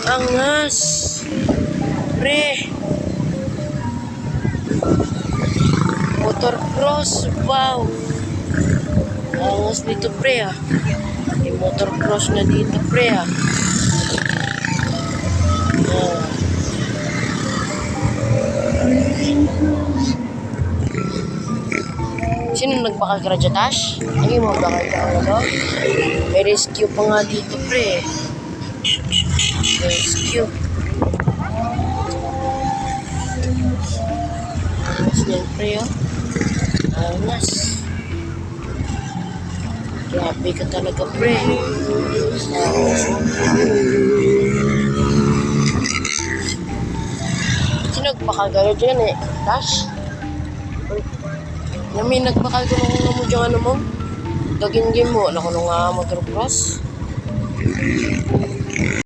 Angas. Pre. Motorcross. Wow. Angas dito pre ah. May motorcross na dito pre ah. Oh. Sino nagbakal ka radyo, Tash? Ay, mo bakal ka ano? May rescue pa nga dito, pre. Rescue. Angas niyan, pre, oh. Angas. Grabe ka talaga, pre. Sino nagbakal ka radyo yan, eh? Tash? May nagbakal ko nung mo dyan ano mo. Daging game mo. Naku nung motorcross.